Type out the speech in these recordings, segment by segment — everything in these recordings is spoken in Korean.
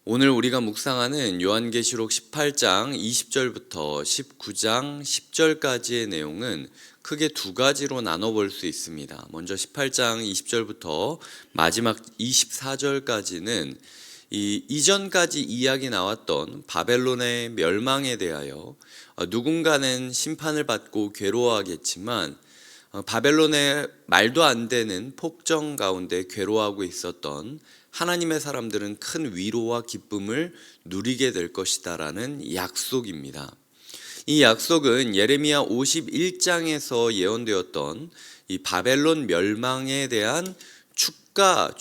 오늘 우리가 묵상하는 요한계시록 18장 20절부터 19장 10절까지의 내용은 크게 두 가지로 나눠 볼 수 있습니다. 먼저 18장 20절부터 마지막 24절까지는 이전까지 이야기 나왔던 바벨론의 멸망에 대하여 누군가는 심판을 받고 괴로워하겠지만 바벨론의 말도 안 되는 폭정 가운데 괴로워하고 있었던 하나님의 사람들은 큰 위로와 기쁨을 누리게 될 것이다라는 약속입니다. 이 약속은 예레미야 51장에서 예언되었던 이 바벨론 멸망에 대한 축가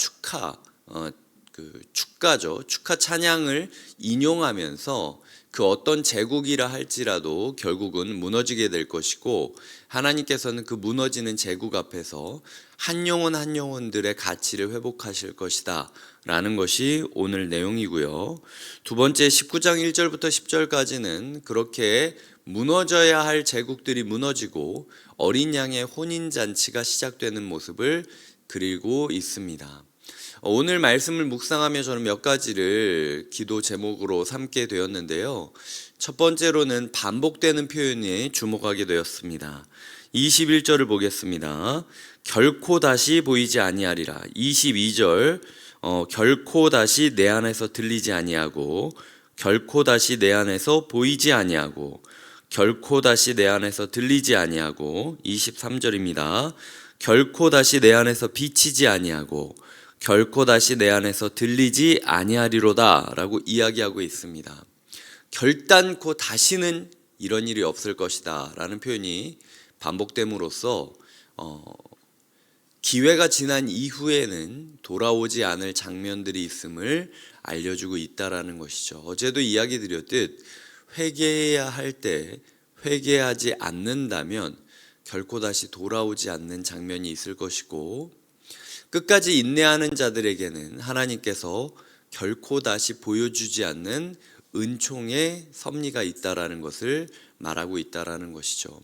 찬양을 인용하면서 그 어떤 제국이라 할지라도 결국은 무너지게 될 것이고, 하나님께서는 그 무너지는 제국 앞에서 한 영혼 한 영혼들의 가치를 회복하실 것이다 라는 것이 오늘 내용이고요. 두 번째 19장 1절부터 10절까지는 그렇게 무너져야 할 제국들이 무너지고 어린 양의 혼인잔치가 시작되는 모습을 그리고 있습니다. 오늘 말씀을 묵상하며 저는 몇 가지를 기도 제목으로 삼게 되었는데요. 첫 번째로는 반복되는 표현에 주목하게 되었습니다. 21절을 보겠습니다. 결코 다시 보이지 아니하리라. 22절 결코 다시 내 안에서 들리지 아니하고, 결코 다시 내 안에서 보이지 아니하고, 결코 다시 내 안에서 들리지 아니하고, 23절입니다. 결코 다시 내 안에서 비치지 아니하고, 결코 다시 내 안에서 들리지 아니하리로다 라고 이야기하고 있습니다. 결단코 다시는 이런 일이 없을 것이다 라는 표현이 반복됨으로써 기회가 지난 이후에는 돌아오지 않을 장면들이 있음을 알려주고 있다라는 것이죠. 어제도 이야기 드렸듯 회개해야 할 때 회개하지 않는다면 결코 다시 돌아오지 않는 장면이 있을 것이고, 끝까지 인내하는 자들에게는 하나님께서 결코 다시 보여주지 않는 은총의 섭리가 있다라는 것을 말하고 있다라는 것이죠.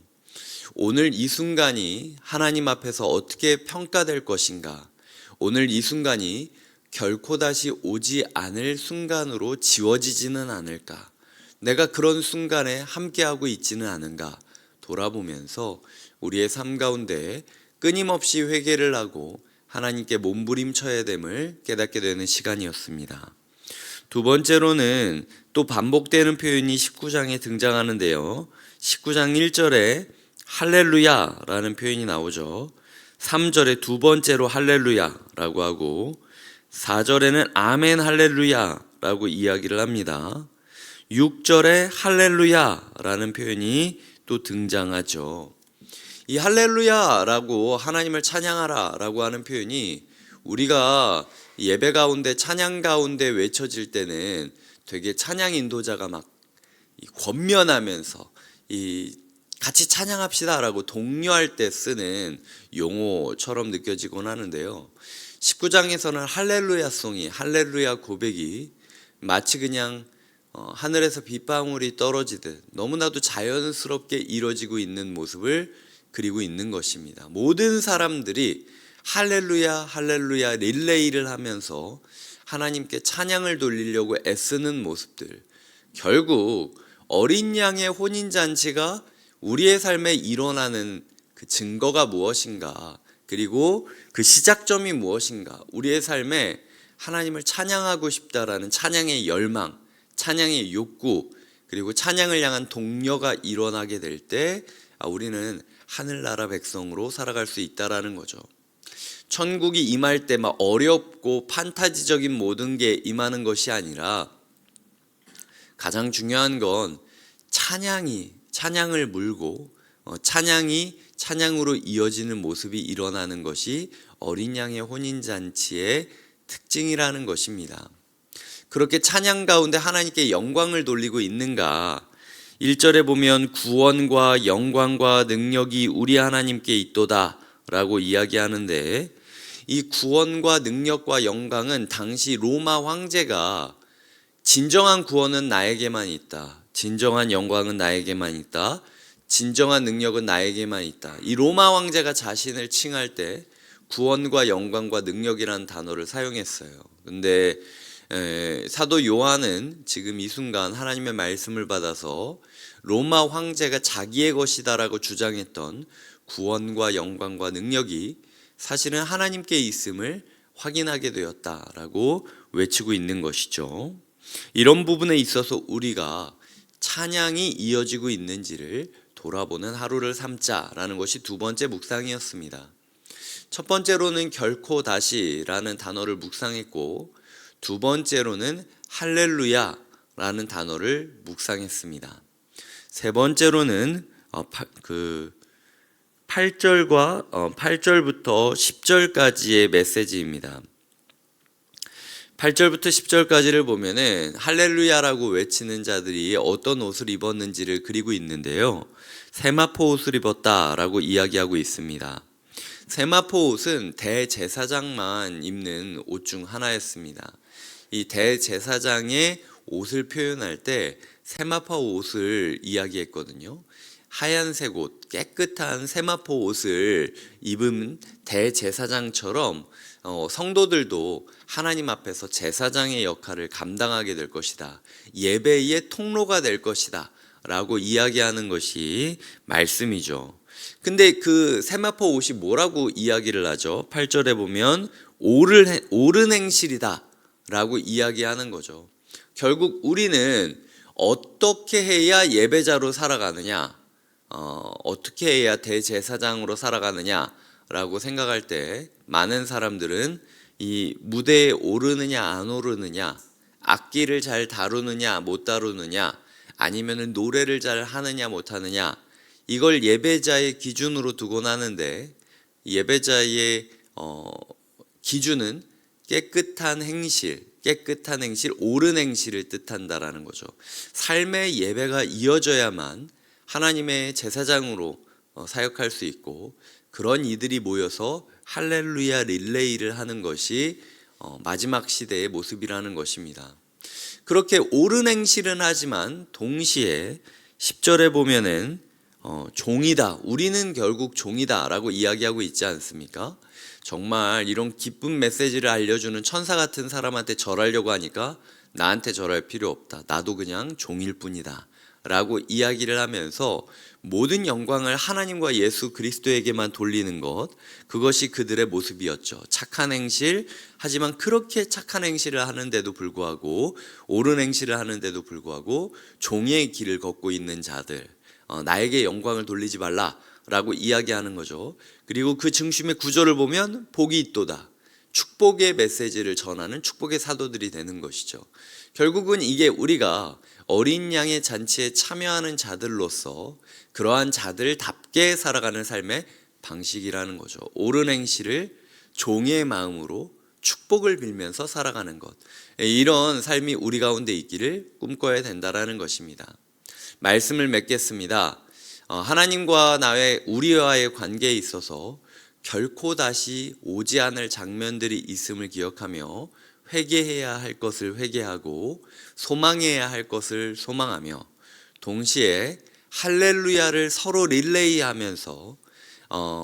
오늘 이 순간이 하나님 앞에서 어떻게 평가될 것인가, 오늘 이 순간이 결코 다시 오지 않을 순간으로 지워지지는 않을까, 내가 그런 순간에 함께하고 있지는 않은가 돌아보면서 우리의 삶 가운데 끊임없이 회개를 하고 하나님께 몸부림쳐야 됨을 깨닫게 되는 시간이었습니다. 두 번째로는 또 반복되는 표현이 19장에 등장하는데요. 19장 1절에 할렐루야라는 표현이 나오죠. 3절에 두 번째로 할렐루야라고 하고, 4절에는 아멘 할렐루야라고 이야기를 합니다. 6절에 할렐루야라는 표현이 또 등장하죠. 이 할렐루야라고 하나님을 찬양하라라고 하는 표현이 우리가 예배 가운데 찬양 가운데 외쳐질 때는 되게 찬양 인도자가 막 권면하면서 같이 찬양합시다라고 독려할 때 쓰는 용어처럼 느껴지곤 하는데요. 19장에서는 할렐루야송이, 할렐루야 고백이 마치 그냥 하늘에서 빗방울이 떨어지듯 너무나도 자연스럽게 이루어지고 있는 모습을 그리고 있는 것입니다. 모든 사람들이 할렐루야 할렐루야 릴레이를 하면서 하나님께 찬양을 돌리려고 애쓰는 모습들, 결국 어린 양의 혼인잔치가 우리의 삶에 일어나는 그 증거가 무엇인가, 그리고 그 시작점이 무엇인가, 우리의 삶에 하나님을 찬양하고 싶다라는 찬양의 열망, 찬양의 욕구, 그리고 찬양을 향한 동료가 일어나게 될 때 우리는 하늘나라 백성으로 살아갈 수 있다라는 거죠. 천국이 임할 때 막 어렵고 판타지적인 모든 게 임하는 것이 아니라 가장 중요한 건 찬양을 물고 찬양이 찬양으로 이어지는 모습이 일어나는 것이 어린 양의 혼인잔치의 특징이라는 것입니다. 그렇게 찬양 가운데 하나님께 영광을 돌리고 있는가? 1절에 보면 구원과 영광과 능력이 우리 하나님께 있도다 라고 이야기하는데, 이 구원과 능력과 영광은 당시 로마 황제가 진정한 구원은 나에게만 있다, 진정한 영광은 나에게만 있다, 진정한 능력은 나에게만 있다, 이 로마 황제가 자신을 칭할 때 구원과 영광과 능력이라는 단어를 사용했어요. 근데 사도 요한은 지금 이 순간 하나님의 말씀을 받아서 로마 황제가 자기의 것이다라고 주장했던 구원과 영광과 능력이 사실은 하나님께 있음을 확인하게 되었다라고 외치고 있는 것이죠. 이런 부분에 있어서 우리가 찬양이 이어지고 있는지를 돌아보는 하루를 삼자라는 것이 두 번째 묵상이었습니다. 첫 번째로는 결코 다시라는 단어를 묵상했고, 두 번째로는 할렐루야라는 단어를 묵상했습니다. 세 번째로는 8절부터 10절까지의 메시지입니다. 8절부터 10절까지를 보면은 할렐루야라고 외치는 자들이 어떤 옷을 입었는지를 그리고 있는데요. 세마포 옷을 입었다라고 이야기하고 있습니다. 세마포 옷은 대제사장만 입는 옷 중 하나였습니다. 이 대제사장의 옷을 표현할 때 세마포 옷을 이야기했거든요. 하얀색 옷, 깨끗한 세마포 옷을 입은 대제사장처럼 성도들도 하나님 앞에서 제사장의 역할을 감당하게 될 것이다. 예배의 통로가 될 것이다 라고 이야기하는 것이 말씀이죠. 근데 그 세마포 옷이 뭐라고 이야기를 하죠? 8절에 보면 옳은 행실이다 라고 이야기하는 거죠. 결국 우리는 어떻게 해야 예배자로 살아가느냐, 어떻게 해야 대제사장으로 살아가느냐 라고 생각할 때 많은 사람들은 이 무대에 오르느냐 안 오르느냐, 악기를 잘 다루느냐 못 다루느냐, 아니면은 노래를 잘 하느냐 못 하느냐, 이걸 예배자의 기준으로 두곤 하는데, 예배자의 기준은 깨끗한 행실, 옳은 행실을 뜻한다라는 거죠. 삶의 예배가 이어져야만 하나님의 제사장으로 사역할 수 있고, 그런 이들이 모여서 할렐루야 릴레이를 하는 것이 마지막 시대의 모습이라는 것입니다. 그렇게 옳은 행실은 하지만 동시에 10절에 보면은 종이다, 우리는 결국 종이다 라고 이야기하고 있지 않습니까? 정말 이런 기쁜 메시지를 알려주는 천사 같은 사람한테 절하려고 하니까 나한테 절할 필요 없다, 나도 그냥 종일 뿐이다 라고 이야기를 하면서 모든 영광을 하나님과 예수 그리스도에게만 돌리는 것, 그것이 그들의 모습이었죠. 착한 행실, 하지만 그렇게 착한 행실을 하는데도 불구하고, 옳은 행실을 하는데도 불구하고 종의 길을 걷고 있는 자들, 나에게 영광을 돌리지 말라라고 이야기하는 거죠. 그리고 그 중심의 구절을 보면 복이 있도다, 축복의 메시지를 전하는 축복의 사도들이 되는 것이죠. 결국은 이게 우리가 어린 양의 잔치에 참여하는 자들로서 그러한 자들답게 살아가는 삶의 방식이라는 거죠. 옳은 행실을 종의 마음으로 축복을 빌면서 살아가는 것, 이런 삶이 우리 가운데 있기를 꿈꿔야 된다라는 것입니다. 말씀을 맺겠습니다. 하나님과 우리와의 관계에 있어서 결코 다시 오지 않을 장면들이 있음을 기억하며, 회개해야 할 것을 회개하고 소망해야 할 것을 소망하며, 동시에 할렐루야를 서로 릴레이하면서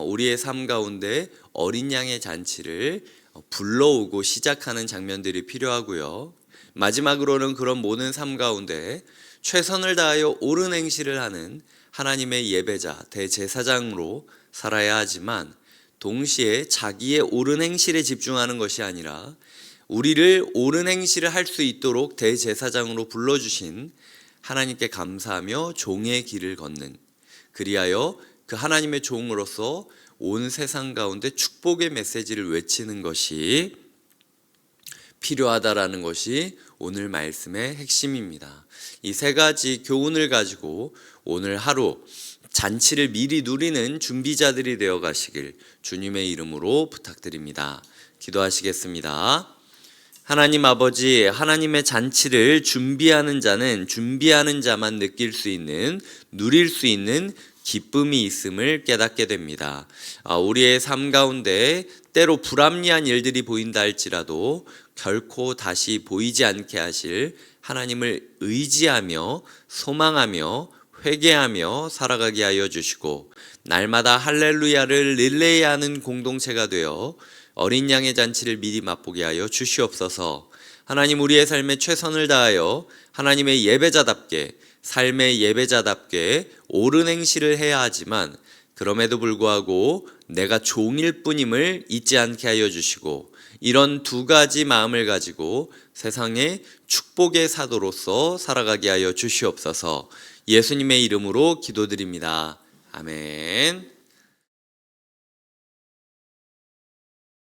우리의 삶 가운데 어린 양의 잔치를 불러오고 시작하는 장면들이 필요하고요. 마지막으로는 그런 모든 삶 가운데 최선을 다하여 옳은 행실을 하는 하나님의 예배자, 대제사장으로 살아야 하지만, 동시에 자기의 옳은 행실에 집중하는 것이 아니라 우리를 옳은 행실을 할 수 있도록 대제사장으로 불러주신 하나님께 감사하며 종의 길을 걷는, 그리하여 그 하나님의 종으로서 온 세상 가운데 축복의 메시지를 외치는 것이 필요하다라는 것이 오늘 말씀의 핵심입니다. 이 세 가지 교훈을 가지고 오늘 하루 잔치를 미리 누리는 준비자들이 되어 가시길 주님의 이름으로 부탁드립니다. 기도하시겠습니다. 하나님 아버지, 하나님의 잔치를 준비하는 자는 준비하는 자만 느낄 수 있는, 누릴 수 있는 기쁨이 있음을 깨닫게 됩니다. 우리의 삶 가운데 때로 불합리한 일들이 보인다 할지라도 결코 다시 보이지 않게 하실 하나님을 의지하며 소망하며 회개하며 살아가게 하여 주시고, 날마다 할렐루야를 릴레이하는 공동체가 되어 어린 양의 잔치를 미리 맛보게 하여 주시옵소서. 하나님, 우리의 삶에 최선을 다하여 하나님의 예배자답게, 삶의 예배자답게 옳은 행실을 해야 하지만 그럼에도 불구하고 내가 종일 뿐임을 잊지 않게 하여 주시고, 이런 두 가지 마음을 가지고 세상의 축복의 사도로서 살아가게 하여 주시옵소서. 예수님의 이름으로 기도드립니다. 아멘.